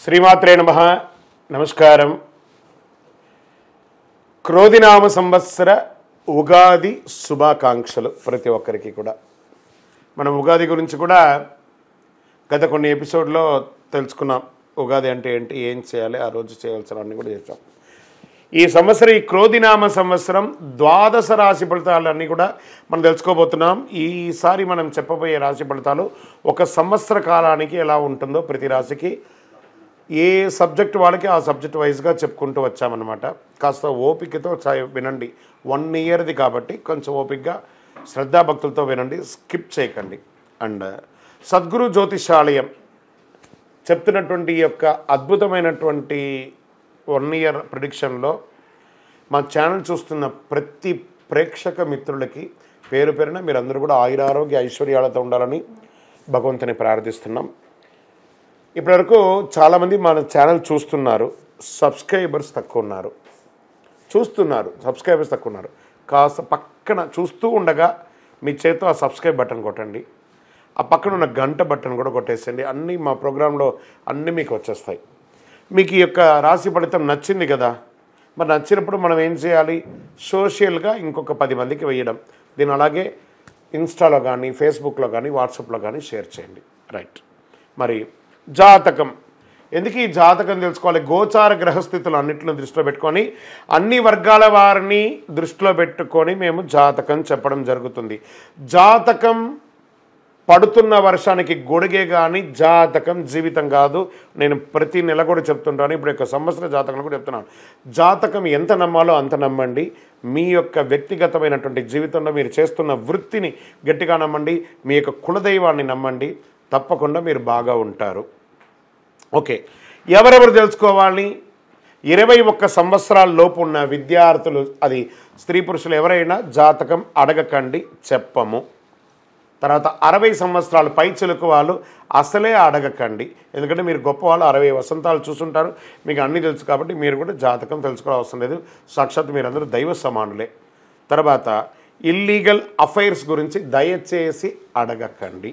శ్రీమాత్రే నమః. నమస్కారం. క్రోధినామ సంవత్సర ఉగాది శుభాకాంక్షలు ప్రతి ఒక్కరికి కూడా. మనం ఉగాది గురించి కూడా గత కొన్ని ఎపిసోడ్లో తెలుసుకున్నాం. ఉగాది అంటే ఏంటి, ఏం చేయాలి, ఆ రోజు చేయవలసినవన్నీ కూడా చేసాం. ఈ సంవత్సరం ఈ క్రోధినామ సంవత్సరం ద్వాదశ రాశి ఫలితాలన్నీ కూడా మనం తెలుసుకోబోతున్నాం. ఈసారి మనం చెప్పబోయే రాశి ఫలితాలు ఒక సంవత్సర కాలానికి ఎలా ఉంటుందో ప్రతి రాశికి ఏ సబ్జెక్ట్ వాళ్ళకి ఆ సబ్జెక్ట్ వైజ్గా చెప్పుకుంటూ వచ్చామన్నమాట. కాస్త ఓపికతో వినండి. 1 ఇయర్ది కాబట్టి కొంచెం ఓపికగా శ్రద్ధాభక్తులతో వినండి, స్కిప్ చేయకండి. అండ్ సద్గురు జ్యోతిషాలయం చెప్తున్నటువంటి ఈ యొక్క అద్భుతమైనటువంటి 1 ఇయర్ ప్రిడిక్షన్లో మా ఛానల్ చూస్తున్న ప్రతి ప్రేక్షక మిత్రులకి పేరు పేరున మీరందరూ కూడా ఆయురారోగ్య ఐశ్వర్యాలతో ఉండాలని భగవంతుని ప్రార్థిస్తున్నాం. ఇప్పటివరకు చాలామంది మన ఛానల్ చూస్తున్నారు, సబ్స్క్రైబర్స్ తక్కువ ఉన్నారు. సబ్స్క్రైబర్స్ తక్కువ ఉన్నారు. కాస్త పక్కన చూస్తూ ఉండగా మీ చేతితో ఆ సబ్స్క్రైబ్ బటన్ కొట్టండి. ఆ పక్కన ఉన్న గంట బటన్ కూడా కొట్టేసండి. అన్నీ మా ప్రోగ్రాంలో అన్నీ మీకు వచ్చేస్తాయి. మీకు ఈ యొక్క రాశి ఫలితం నచ్చింది కదా, మరి నచ్చినప్పుడు మనం ఏం చేయాలి? సోషల్గా ఇంకొక 10 మందికి వేయడం. దీన్ని అలాగే ఇన్స్టాలో కానీ, ఫేస్బుక్లో కానీ, వాట్సాప్లో కానీ షేర్ చేయండి. రైట్. మరి జాతకం ఎందుకు ఈ జాతకం తెలుసుకోవాలి? గోచార గ్రహస్థితులు అన్నింటిని దృష్టిలో పెట్టుకొని అన్ని వర్గాల వారిని దృష్టిలో పెట్టుకొని మేము జాతకం చెప్పడం జరుగుతుంది. జాతకం పడుతున్న వర్షానికి గొడుగే కానీ జాతకం జీవితం కాదు. నేను ప్రతి నెల కూడా చెప్తుంటాను. ఇప్పుడు యొక్క సంవత్సర జాతకం కూడా చెప్తున్నాను. జాతకం ఎంత నమ్మాలో అంత నమ్మండి. మీ యొక్క వ్యక్తిగతమైనటువంటి జీవితంలో మీరు చేస్తున్న వృత్తిని గట్టిగా నమ్మండి. మీ యొక్క కులదైవాన్ని నమ్మండి. తప్పకుండా మీరు బాగా ఉంటారు. ఓకే, ఎవరెవరు తెలుసుకోవాలి? 21 సంవత్సరాల లోపు ఉన్న విద్యార్థులు, అది స్త్రీ పురుషులు ఎవరైనా జాతకం అడగకండి, చెప్పము. తర్వాత 60 సంవత్సరాలు పైచిలుకు వాళ్ళు అసలే అడగకండి. ఎందుకంటే మీరు గొప్పవాళ్ళు, 60 వసంతాలు చూసుంటారు, మీకు అన్నీ తెలుసు కాబట్టి మీరు కూడా జాతకం తెలుసుకోవడం అవసరం లేదు. సాక్షాత్ మీరందరూ దైవ సమానులే. తర్వాత ఇల్లీగల్ అఫైర్స్ గురించి దయచేసి అడగకండి.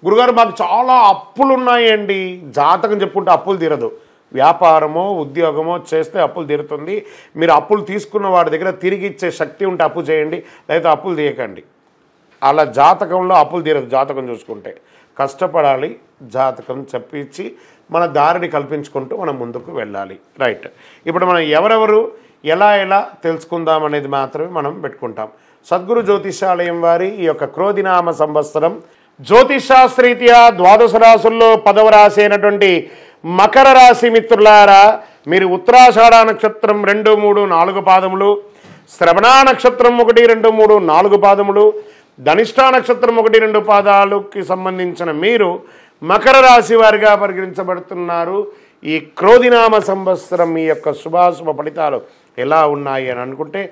గురుగారు మాకు చాలా అప్పులు ఉన్నాయండి. జాతకం చెప్పుకుంటే అప్పులు తీరదు. వ్యాపారమో ఉద్యోగమో చేస్తే అప్పులు తీరుతుంది. మీరు అప్పులు తీసుకున్న వాడి దగ్గర తిరిగి ఇచ్చే శక్తి ఉంటే అప్పు చేయండి, లేదా అప్పులు తీయకండి. అలా జాతకంలో అప్పులు తీరదు. జాతకం చూసుకుంటే కష్టపడాలి. జాతకం చెప్పించి మన దారిని కల్పించుకుంటూ మనం ముందుకు వెళ్ళాలి. రైట్. ఇప్పుడు మనం ఎవరెవరు ఎలా తెలుసుకుందాం అనేది మాత్రమే మనం పెట్టుకుంటాం. సద్గురు జ్యోతిషాలయం వారి ఈ యొక్క క్రోధినామ సంవత్సరం జ్యోతిషాస్త్రీత్యా ద్వాదశ రాశుల్లో 10వ రాశి అయినటువంటి మకర రాశి మిత్రులారా, మీరు ఉత్తరాషాఢ నక్షత్రం 2, 3, 4 పాదములు, శ్రవణ నక్షత్రం 1, 2, 3, 4 పాదములు, ధనిష్ఠా నక్షత్రం 1, 2 పాదాలకి సంబంధించిన మీరు మకర రాశి వారిగా పరిగణించబడుతున్నారు. ఈ క్రోధినామ సంవత్సరం మీ యొక్క శుభాశుభ ఫలితాలు ఎలా ఉన్నాయి అని అనుకుంటే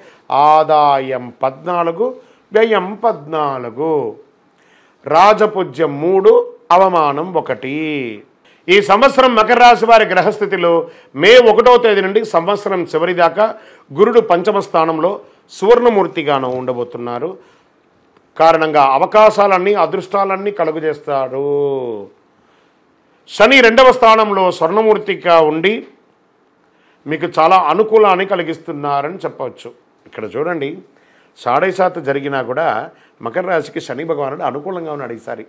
ఆదాయం 14, వ్యయం 14, రాజపూజ్యం 3, అవమానం 1. ఈ సంవత్సరం మకర రాశి వారి గ్రహస్థితిలో మే 1వ తేదీ నుండి సంవత్సరం చివరి దాకా గురుడు పంచమ స్థానంలో సువర్ణమూర్తిగాను ఉండబోతున్నారు. కారణంగా అవకాశాలన్నీ అదృష్టాలన్నీ కలుగజేస్తారు. శని 2వ స్థానంలో స్వర్ణమూర్తిగా ఉండి మీకు చాలా అనుకూలాన్ని కలిగిస్తున్నారని చెప్పవచ్చు. ఇక్కడ చూడండి, 7.5 జరిగినా కూడా మకర రాశికి శని భగవానుడు అనుకూలంగా ఉన్నాడు. ఈసారి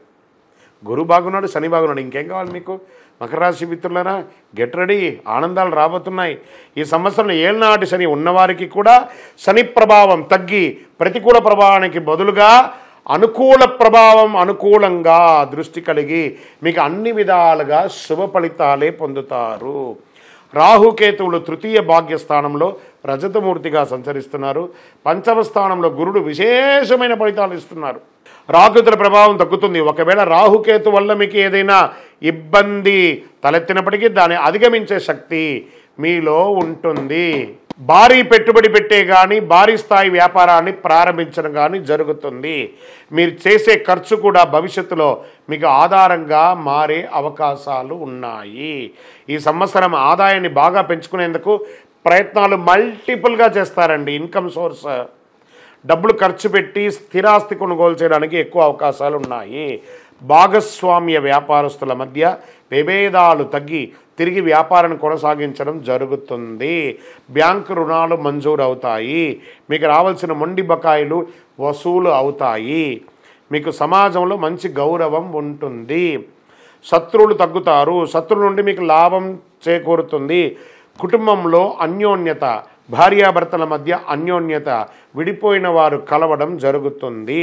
గురు బాగున్నాడు, శని బాగున్నాడు. ఇంకేం కావాలి మీకు? మకర రాశి మిత్రులారా, గెట్ రెడీ. ఆనందాలు రాబోతున్నాయి. ఈ సంవత్సరం ఏళ్ళనాటి శని ఉన్నవారికి కూడా శని ప్రభావం తగ్గి ప్రతికూల ప్రభావానికి బదులుగా అనుకూల ప్రభావం అనుకూలంగా దృష్టి కలిగి మీకు అన్ని విధాలుగా శుభ ఫలితాలే పొందుతారు. రాహుకేతువులు తృతీయ భాగ్యస్థానంలో రజతమూర్తిగా సంచరిస్తున్నారు. పంచమ స్థానంలో గురుడు విశేషమైన ఫలితాలు ఇస్తున్నారు. రాహుకేతుల ప్రభావం తగ్గుతుంది. ఒకవేళ రాహుకేతు వల్ల మీకు ఏదైనా ఇబ్బంది తలెత్తినప్పటికీ దాన్ని అధిగమించే శక్తి మీలో ఉంటుంది. భారీ పెట్టుబడి పెట్టే కానీ భారీ స్థాయి వ్యాపారాన్ని ప్రారంభించడం కానీ జరుగుతుంది. మీరు చేసే ఖర్చు కూడా భవిష్యత్తులో మీకు ఆధారంగా మారే అవకాశాలు ఉన్నాయి. ఈ సంవత్సరం ఆదాయాన్ని బాగా పెంచుకునేందుకు ప్రయత్నాలు మల్టిపుల్గా చేస్తారండి. ఇన్కమ్ సోర్స్ డబ్బులు ఖర్చు పెట్టి స్థిరాస్తి కొనుగోలు చేయడానికి ఎక్కువ అవకాశాలు ఉన్నాయి. భాగస్వామ్య వ్యాపారస్తుల మధ్య విభేదాలు తగ్గి తిరిగి వ్యాపారాన్ని కొనసాగించడం జరుగుతుంది. బ్యాంకు రుణాలు మంజూరు అవుతాయి. మీకు రావాల్సిన మొండి బకాయిలు వసూలు అవుతాయి. మీకు సమాజంలో మంచి గౌరవం ఉంటుంది. శత్రువులు తగ్గుతారు. శత్రువుల నుండి మీకు లాభం చేకూరుతుంది. కుటుంబంలో అన్యోన్యత, భార్యాభర్తల మధ్య అన్యోన్యత, విడిపోయిన వారు కలవడం జరుగుతుంది.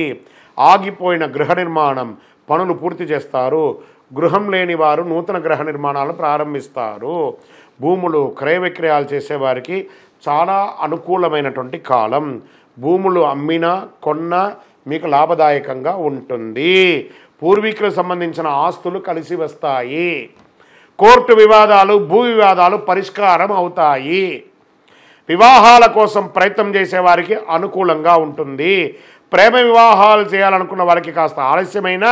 ఆగిపోయిన గృహ నిర్మాణం పనులు పూర్తి చేస్తారు. గృహం లేని వారు నూతన గృహ నిర్మాణాలు ప్రారంభిస్తారు. భూములు క్రయ విక్రయాలు చేసేవారికి చాలా అనుకూలమైనటువంటి కాలం. భూములు అమ్మినా కొన్నా మీకు లాభదాయకంగా ఉంటుంది. పూర్వీకులకు సంబంధించిన ఆస్తులు కలిసి వస్తాయి. కోర్టు వివాదాలు, భూ వివాదాలు పరిష్కారం అవుతాయి. వివాహాల కోసం ప్రయత్నం చేసేవారికి అనుకూలంగా ఉంటుంది. ప్రేమ వివాహాలు చేయాలనుకున్న వారికి కాస్త ఆలస్యమైన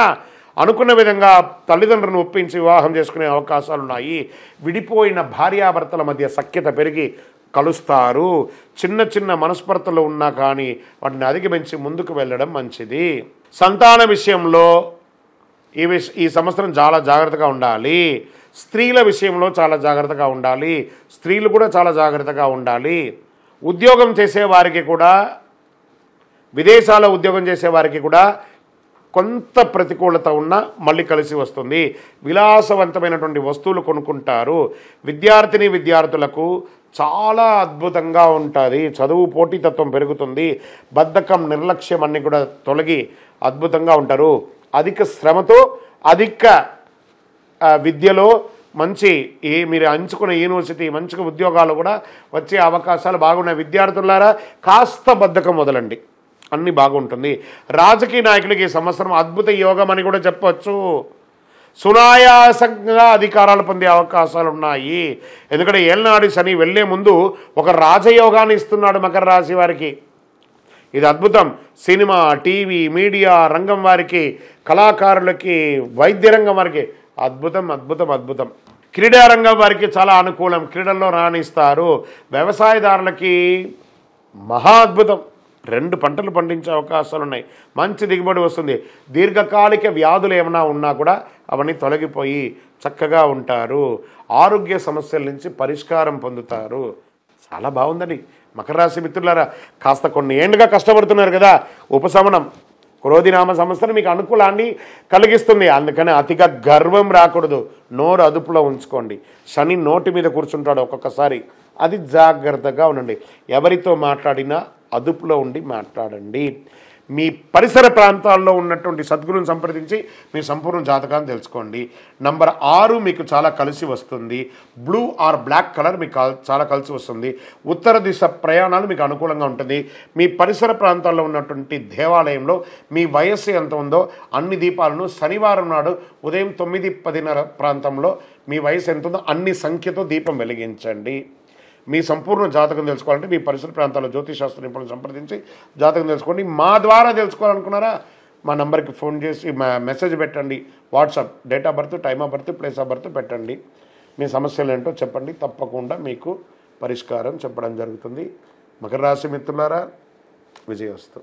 అనుకున్న విధంగా తల్లిదండ్రులను ఒప్పించి వివాహం చేసుకునే అవకాశాలు ఉన్నాయి. విడిపోయిన భార్యాభర్తల మధ్య సఖ్యత పెరిగి కలుస్తారు. చిన్న చిన్న మనస్పర్ధలు ఉన్నా కానీ వాటిని అధిగమించి ముందుకు వెళ్ళడం మంచిది. సంతాన విషయంలో ఈ సంవత్సరం చాలా జాగ్రత్తగా ఉండాలి. స్త్రీల విషయంలో చాలా జాగ్రత్తగా ఉండాలి. స్త్రీలు కూడా చాలా జాగ్రత్తగా ఉండాలి. ఉద్యోగం చేసేవారికి కూడా, విదేశాల ఉద్యోగం చేసేవారికి కూడా కొంత ప్రతికూలత ఉన్నా మళ్ళీ కలిసి వస్తుంది. విలాసవంతమైనటువంటి వస్తువులు కొనుక్కుంటారు. విద్యార్థులకు చాలా అద్భుతంగా ఉంటుంది. చదువు పోటీతత్వం పెరుగుతుంది. బద్ధకం, నిర్లక్ష్యం అన్నీ కూడా తొలగి అద్భుతంగా ఉంటారు. అధిక శ్రమతో అధిక విద్యలో మంచి మీరు ఎంచుకున్న యూనివర్సిటీ మంచిగా ఉద్యోగాలు కూడా వచ్చే అవకాశాలు బాగున్నాయి. విద్యార్థులారా కాస్త బద్ధకం వదలండి, అన్నీ బాగుంటుంది. రాజకీయ నాయకులకి ఈ సంవత్సరం అద్భుత యోగం అని కూడా చెప్పవచ్చు. సునాయాసంగా అధికారాలు పొందే అవకాశాలు ఉన్నాయి. ఎందుకంటే ఏళ్ళనాడు శని వెళ్లే ముందు ఒక రాజయోగాన్ని ఇస్తున్నాడు మకర రాశి వారికి. ఇది అద్భుతం. సినిమా, టీవీ, మీడియా రంగం వారికి, కళాకారులకి, వైద్య రంగం వారికి అద్భుతం అద్భుతం అద్భుతం. క్రీడా రంగం వారికి చాలా అనుకూలం. క్రీడల్లో రాణిస్తారు. వ్యవసాయదారులకి మహా అద్భుతం. 2 పంటలు పండించే అవకాశాలు ఉన్నాయి. మంచి దిగుబడి వస్తుంది. దీర్ఘకాలిక వ్యాధులు ఏమైనా ఉన్నా కూడా అవన్నీ తొలగిపోయి చక్కగా ఉంటారు. ఆరోగ్య సమస్యల నుంచి పరిష్కారం పొందుతారు. చాలా బాగుందండి. మకర రాశి మిత్రులారా, కాస్త కొన్ని ఏళ్ళుగా కష్టపడుతున్నారు కదా, ఉపశమనం. క్రోధినామ సంవత్సరం మీకు అనుకూలాన్ని కలిగిస్తుంది. అందుకని అతిగా గర్వం రాకూడదు. నోరు అదుపులో ఉంచుకోండి. శని నోటి మీద కూర్చుంటాడు ఒక్కొక్కసారి. అది జాగ్రత్తగా ఉండండి. ఎవరితో మాట్లాడినా అదుపులో ఉండి మాట్లాడండి. మీ పరిసర ప్రాంతాల్లో ఉన్నటువంటి సద్గురుని సంప్రదించి మీ సంపూర్ణ జాతకాన్ని తెలుసుకోండి. నంబర్ 6 మీకు చాలా కలిసి వస్తుంది. బ్లూ ఆర్ బ్లాక్ కలర్ మీకు చాలా కలిసి వస్తుంది. ఉత్తర దిశ ప్రయాణాలు మీకు అనుకూలంగా ఉంటుంది. మీ పరిసర ప్రాంతాల్లో ఉన్నటువంటి దేవాలయంలో మీ వయస్సు ఎంత ఉందో అన్ని దీపాలను శనివారం నాడు ఉదయం 9:10 ప్రాంతంలో మీ వయసు ఎంత ఉందో అన్ని సంఖ్యతో దీపం వెలిగించండి. మీ సంపూర్ణ జాతకం తెలుసుకోవాలంటే మీ పరిసర ప్రాంతాల్లో జ్యోతిశాస్త్ర నిపుణులను సంప్రదించి జాతకం తెలుసుకోండి. మా ద్వారా తెలుసుకోవాలనుకున్నారా, మా నంబర్కి ఫోన్ చేసి మెసేజ్ పెట్టండి. WhatsApp date of birth, time of birth, place of birth పెట్టండి. మీ సమస్యలు ఏంటో చెప్పండి. తప్పకుండా మీకు పరిష్కారం చెప్పడం జరుగుతుంది. మకర రాశి మిత్రులారా, విజయవస్తు.